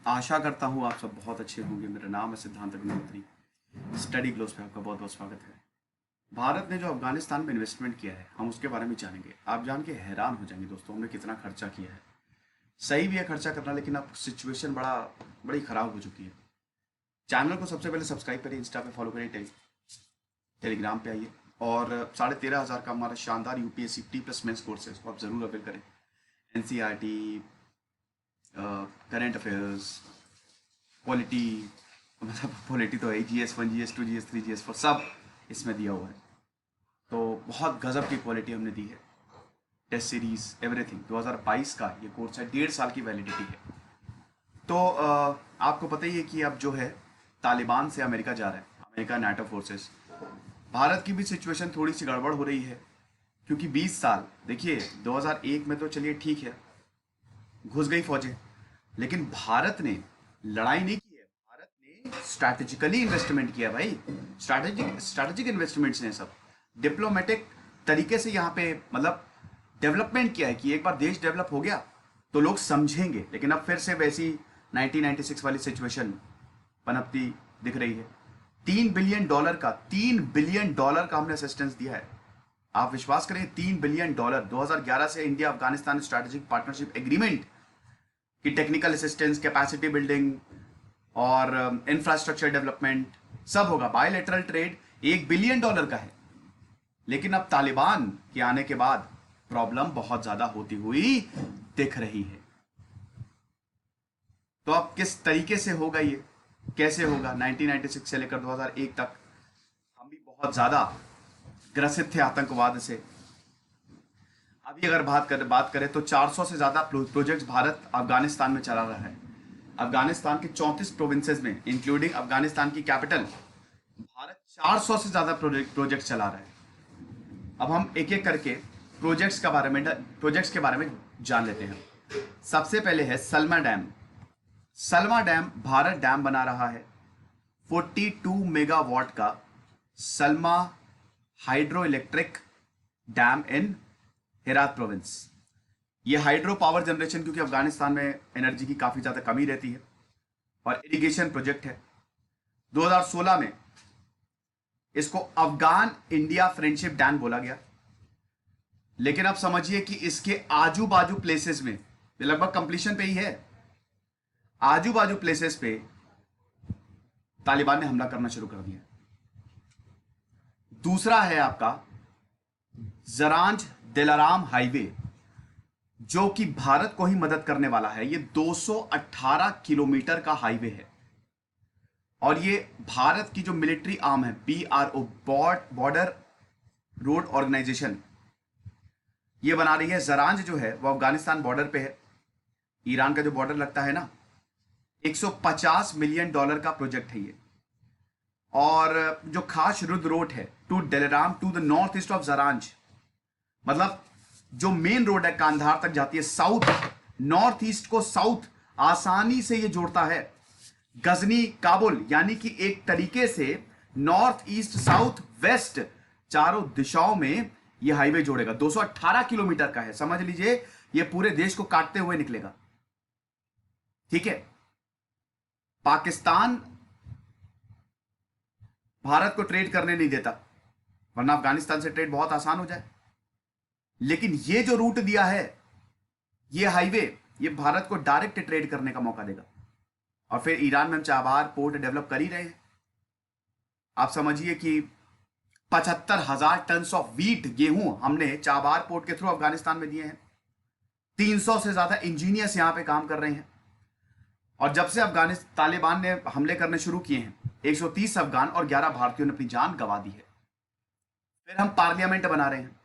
आशा करता हूँ आप सब बहुत अच्छे होंगे। मेरा नाम है सिद्धांत अग्निहोत्री। स्टडी ग्लोस पे आपका बहुत बहुत स्वागत है। भारत ने जो अफगानिस्तान में इन्वेस्टमेंट किया है, हम उसके बारे में जानेंगे। आप जान के हैरान हो जाएंगे दोस्तों, हमने कितना खर्चा किया है। सही भी है खर्चा करना, लेकिन अब सिचुएशन बड़ी खराब हो चुकी है। चैनल को सबसे पहले सब्सक्राइब करिए, इंस्टा पे फॉलो करिए, टेलीग्राम पे आइए और 13,500 का हमारा शानदार यूपीएससी T+ मेंस कोर्स है, इसको आप जरूर अवेल करें। एनसीईआरटी, करंट अफेयर्स, पॉलिटी, मतलब पॉलिटी तो है, GS1, GS2, GS3, GS4 सब इसमें दिया हुआ है। तो बहुत गजब की क्वालिटी हमने दी है। Test series everything. 2022 का ये कोर्स है, 1.5 साल की वैलिडिटी है। तो आपको पता ही है कि अब जो है तालिबान से अमेरिका जा रहा है, अमेरिका नाटो फोर्सेस। भारत की भी सिचुएशन थोड़ी सी गड़बड़ हो रही है, क्योंकि 20 साल, देखिए 2001 में तो चलिए ठीक है, घुस गई फौजें, लेकिन भारत ने लड़ाई नहीं की है। भारत ने स्ट्रैटेजिकली इन्वेस्टमेंट किया भाई। स्ट्रैटेजिक इन्वेस्टमेंट्स ने सब डिप्लोमेटिक तरीके से यहाँ पे मतलब डेवलपमेंट किया है कि एक बार देश डेवलप हो गया तो लोग समझेंगे। लेकिन अब फिर से वैसी 1996 वाली सिचुएशन पनपती दिख रही है। $3 बिलियन का हमने असिस्टेंस दिया है। आप विश्वास करें, $3 बिलियन। 2011 से India Afghanistan strategic partnership agreement की टेक्निकल असिस्टेंस, कैपेसिटी बिल्डिंग और इंफ्रास्ट्रक्चर डेवलपमेंट सब होगा। बायलैटरल ट्रेड $1 बिलियन का है। लेकिन अब तालिबान के आने के बाद प्रॉब्लम बहुत ज्यादा होती हुई दिख रही है। तो अब किस तरीके से होगा, ये कैसे होगा? 1996 से लेकर 2001 तक हम भी बहुत ज्यादा ग्रसित थे आतंकवाद से। अभी अगर बात करें तो 400 से ज्यादा प्रोजेक्ट्स भारत अफगानिस्तान में चला रहा है। अफगानिस्तान के 34 प्रोविंसेस में, इंक्लूडिंग अफगानिस्तान की कैपिटल, भारत 400 से ज्यादा प्रोजेक्ट चला रहा है। अब हम एक एक करके प्रोजेक्ट्स के बारे में जान लेते हैं। सबसे पहले है Salma dam. Salma dam Bharat dam बना रहा है, 42 मेगावाट का सलमा हाइड्रो इलेक्ट्रिक डैम इन हेरात प्रोविंस। ये हाइड्रो पावर जनरेशन, क्योंकि अफगानिस्तान में एनर्जी की काफी ज्यादा कमी रहती है, और इरिगेशन प्रोजेक्ट है। 2016 में इसको अफगान इंडिया फ्रेंडशिप डैम बोला गया। लेकिन अब समझिए कि इसके आजू बाजू प्लेसेस में, लगभग कंप्लीशन पे ही है, आजू बाजू प्लेसेस पे तालिबान ने हमला करना शुरू कर दिया। दूसरा है आपका जरांज दिलाराम हाईवे, जो कि भारत को ही मदद करने वाला है। ये 218 किलोमीटर का हाईवे है, और ये भारत की जो मिलिट्री आर्म है, BRO, बॉर्डर रोड ऑर्गेनाइजेशन, ये बना रही है। जरांज जो है वो अफगानिस्तान बॉर्डर पे है, ईरान का जो बॉर्डर लगता है ना। $150 मिलियन का प्रोजेक्ट है ये। और जो खास रुद्र रोड है to Delaram to the north east of Zaranj, मतलब जो मेन रोड है कांधार तक जाती है, साउथ नॉर्थ ईस्ट को साउथ आसानी से ये जोड़ता है। गजनी काबुल, यानी कि एक तरीके से नॉर्थ ईस्ट साउथ वेस्ट चारों दिशाओं में ये हाईवे जोड़ेगा। 218 किलोमीटर का है, समझ लीजिए ये पूरे देश को काटते हुए निकलेगा। ठीक है, पाकिस्तान भारत को ट्रेड करने नहीं देता, वरना अफगानिस्तान से ट्रेड बहुत आसान हो जाए। लेकिन ये जो रूट दिया है, ये हाईवे, ये भारत को डायरेक्ट ट्रेड करने का मौका देगा। और फिर ईरान में हम चाबहार पोर्ट डेवलप कर ही रहे हैं। आप समझिए कि 75,000 टन ऑफ व्हीट, गेहूं, हमने चाबहार पोर्ट के थ्रू अफगानिस्तान में दिए हैं। 300 से ज्यादा इंजीनियर्स यहां पे काम कर रहे हैं। और जब से अफगानिस्तान तालिबान ने हमले करने शुरू किए हैं, 130 अफगान और 11 भारतीयों ने अपनी जान गंवा दी है। फिर हम पार्लियामेंट बना रहे हैं,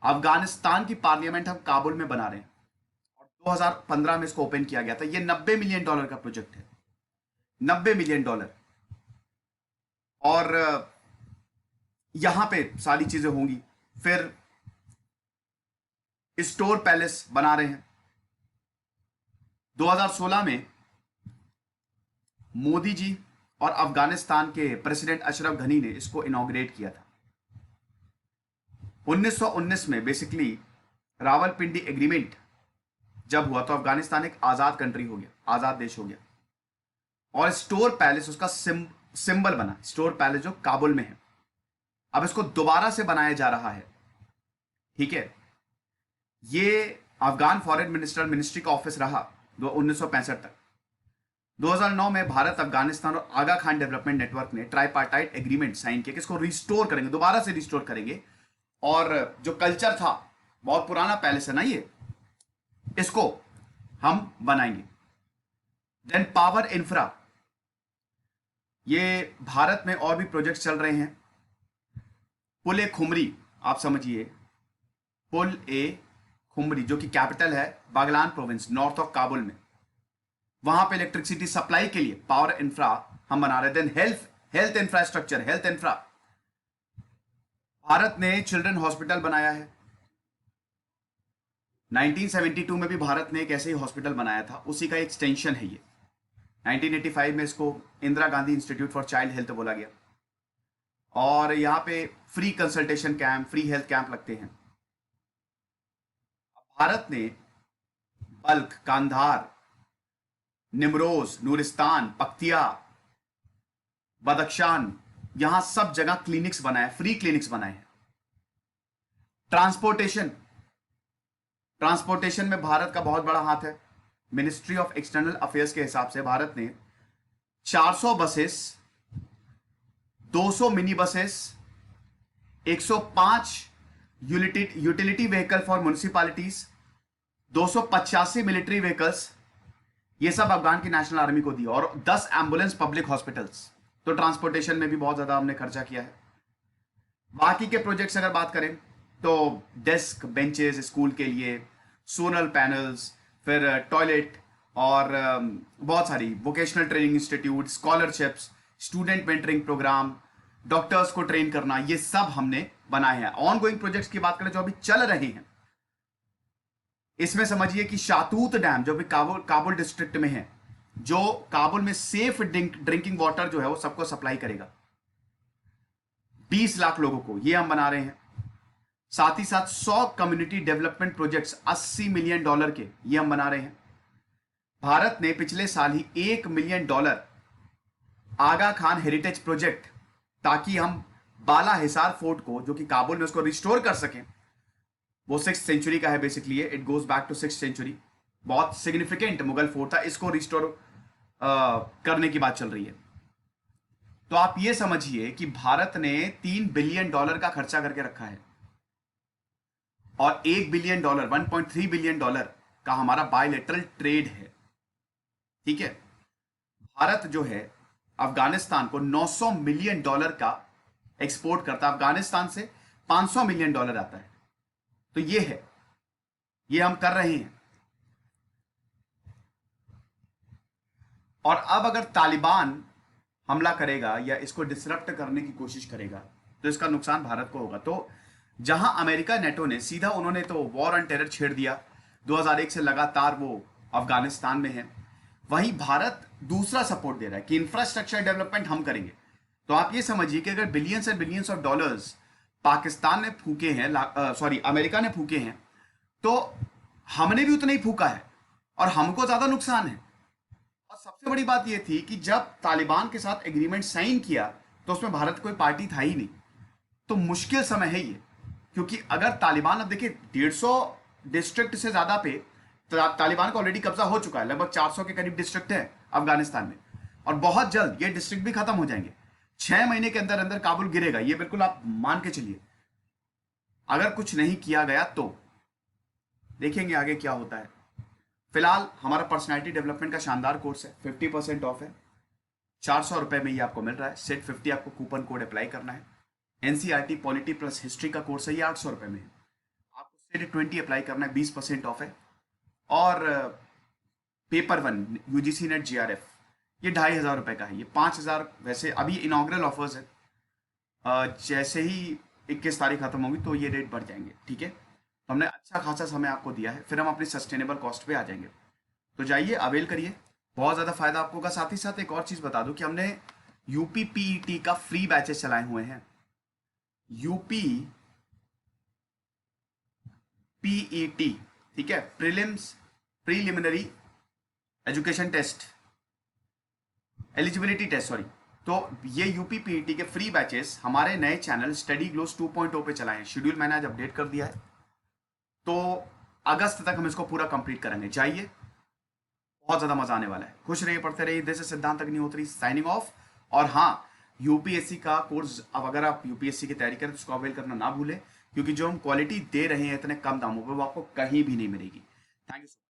अफगानिस्तान की पार्लियामेंट हम काबुल में बना रहे हैं, और 2015 में इसको ओपन किया गया था। ये $90 मिलियन का प्रोजेक्ट है, $90 मिलियन। और यहां पे सारी चीजें होंगी। फिर स्टोर पैलेस बना रहे हैं। 2016 में मोदी जी और अफगानिस्तान के प्रेसिडेंट अशरफ घनी ने इसको इनॉग्रेट किया था। 1919 में बेसिकली रावलपिंडी एग्रीमेंट जब हुआ तो अफगानिस्तान एक आजाद कंट्री हो गया, आजाद देश हो गया। और स्टोर पैलेस उसका सिंबल बना, स्टोर पैलेस जो काबुल में है। अब इसको दोबारा से बनाया जा रहा है, ठीक है। ये अफगान फॉरेन मिनिस्ट्री का ऑफिस रहा 1965 तक। 2009 में भारत, अफगानिस्तान और आगा खान डेवलपमेंट नेटवर्क ने ट्राइपार्टाइट एग्रीमेंट साइन किया कि इसको रिस्टोर करेंगे, दोबारा से रिस्टोर करेंगे। और जो कल्चर था, बहुत पुराना पैलेस है ना ये, इसको हम बनाएंगे। देन पावर इंफ्रा, ये भारत में और भी प्रोजेक्ट चल रहे हैं। पुल ए खुमरी, आप समझिए, पुल ए खुमरी जो कि कैपिटल है Baghlan province, north of Kabul में, वहां पे इलेक्ट्रिसिटी सप्लाई के लिए पावर इंफ्रा हम बना रहे हैं। Then health infrastructure, health infra, Bharat ने चिल्ड्रन हॉस्पिटल बनाया है। 1972 में भी भारत ने एक ऐसे ही हॉस्पिटल बनाया था, उसी का एक्सटेंशन है ये। 1985 में इसको Indira Gandhi institute for child health बोला गया। और यहां पे free consultation camp, free health camp लगते हैं। भारत ने बल्ख, कांधार, निमरोज, नूरिस्तान, पख्तिया, बदख्शान, यहां सब जगह क्लिनिक्स बनाए, फ्री क्लिनिक्स बनाए हैं। ट्रांसपोर्टेशन में भारत का बहुत बड़ा हाथ है। मिनिस्ट्री ऑफ एक्सटर्नल अफेयर्स के हिसाब से भारत ने 400 buses, 200 mini buses, 105 utility vehicle for municipalities, 285 military vehicles, ये सब अफगान की नेशनल आर्मी को दिया, और 10 एम्बुलेंस पब्लिक हॉस्पिटल्स। तो ट्रांसपोर्टेशन में भी बहुत ज्यादा हमने खर्चा किया है। बाकी के प्रोजेक्ट्स अगर बात करें तो डेस्क, बेंचेस स्कूल के लिए, सोलर पैनल्स, फिर टॉयलेट, और बहुत सारी vocational training institute, scholarships, student mentoring program, doctors को ट्रेन करना, ये सब हमने बनाए हैं। ऑन गोइंग प्रोजेक्ट्स की बात करें जो अभी चल रहे हैं, इसमें समझिए कि शातूत डैम जो भी काबुल डिस्ट्रिक्ट में है, जो काबुल में सेफ ड्रिंकिंग वाटर जो है वो सबको सप्लाई करेगा 20 लाख लोगों को, ये हम बना रहे हैं। साथ ही साथ 100 कम्युनिटी डेवलपमेंट प्रोजेक्ट्स $80 मिलियन के, ये हम बना रहे हैं। भारत ने पिछले साल ही $1 मिलियन आगा खान हेरिटेज प्रोजेक्ट, ताकि हम बाला हिसार फोर्ट को, जो कि काबुल में, उसको रिस्टोर कर सकें। वो 6th सेंचुरी का है basically, it goes back to 6th century. बहुत सिग्निफिकेंट मुगल फोर्ट था, इसको रिस्टोर करने की बात चल रही है। तो आप ये समझिए कि भारत ने $3 बिलियन का खर्चा करके रखा है, और $1 बिलियन, $1.3 बिलियन का हमारा बायलैटरल ट्रेड है, ठीक है। भारत जो है अफगानिस्तान को $900 मिलियन का एक्सपोर्ट करता है, अफगानिस्तान से $500 मिलियन आता है। तो ये है, ये हम कर रहे हैं। और अब अगर तालिबान हमला करेगा या इसको डिसरप्ट करने की कोशिश करेगा तो इसका नुकसान भारत को होगा। तो जहां अमेरिका, नेटो ने सीधा, उन्होंने तो वॉर ऑन टेरर छेड़ दिया, 2001 से लगातार वो अफगानिस्तान में है। वहीं भारत दूसरा सपोर्ट दे रहा है कि इंफ्रास्ट्रक्चर डेवलपमेंट हम करेंगे। तो आप ये समझिए कि अगर billions and billions of dollars Pakistan ने फूके हैं, अमेरिका ने फूके हैं, तो हमने भी उतना ही फूका है, और हमको ज्यादा नुकसान है। और सबसे बड़ी बात यह थी कि जब तालिबान के साथ एग्रीमेंट साइन किया तो उसमें भारत कोई पार्टी था ही नहीं। तो मुश्किल समय है ये, क्योंकि अगर तालिबान, अब देखिए 150 डिस्ट्रिक्ट से ज्यादा पे तालिबान का ऑलरेडी कब्जा हो चुका है, लगभग 400 के करीब डिस्ट्रिक्ट है अफगानिस्तान में, और बहुत जल्द ये डिस्ट्रिक्ट भी खत्म हो जाएंगे। 6 महीने के अंदर अंदर काबुल गिरेगा, ये बिल्कुल आप मान के चलिए, अगर कुछ नहीं किया गया तो। देखेंगे आगे क्या होता है। फिलहाल हमारा पर्सनैलिटी डेवलपमेंट का शानदार कोर्स है, 50% ऑफ है, 400 रुपए में ये आपको मिल रहा है। सेट 50 आपको कूपन कोड अप्लाई करना है। एनसीईआरटी पॉलिटी प्लस हिस्ट्री का कोर्स है, ये 800 रुपए में है। आपको सेट 20 अप्लाई करना है, 20% ऑफ है। और पेपर 1 यूजीसी नेट जीआरएफ, ये 2500 रुपए का है, ये 5000 वैसे अभी इनॉग्रल ऑफर्स है। जैसे ही 21 तारीख खत्म होगी तो ये रेट बढ़ जाएंगे, ठीक है। तो हमने अच्छा खासा समय आपको दिया है, फिर हम अपनी सस्टेनेबल कॉस्ट पे आ जाएंगे। तो जाइए, अवेल करिए, बहुत ज़्यादा फायदा आपको होगा। साथ ही साथ एक और चीज़ बता दूं कि हमने यूपी पीईटी का फ्री बैचेस चलाए हुए हैं। यूपी पीईटी, ठीक है, prelims preliminary education test, eligibility test sorry. तो ये यूपी पीईटी के फ्री बैचेस हमारे नए चैनल स्टडी ग्लोस 2.0 पे चलाए हैं। शेड्यूल मैंने आज अपडेट कर दिया है, तो अगस्त तक हम इसको पूरा कंप्लीट करेंगे। जाइए, बहुत ज्यादा मजा आने वाला है। खुश रहिए, पढ़ते रहिए। दिस इज सिद्धांत अग्निहोत्री साइनिंग ऑफ। और हाँ, यूपीएससी का कोर्स अब अगर आप यूपीएससी की तैयारी करें तो उसको अवेल करना ना भूलें, क्योंकि जो हम क्वालिटी दे रहे हैं इतने कम दामों पे वो आपको कहीं भी नहीं मिलेगी। Thank you.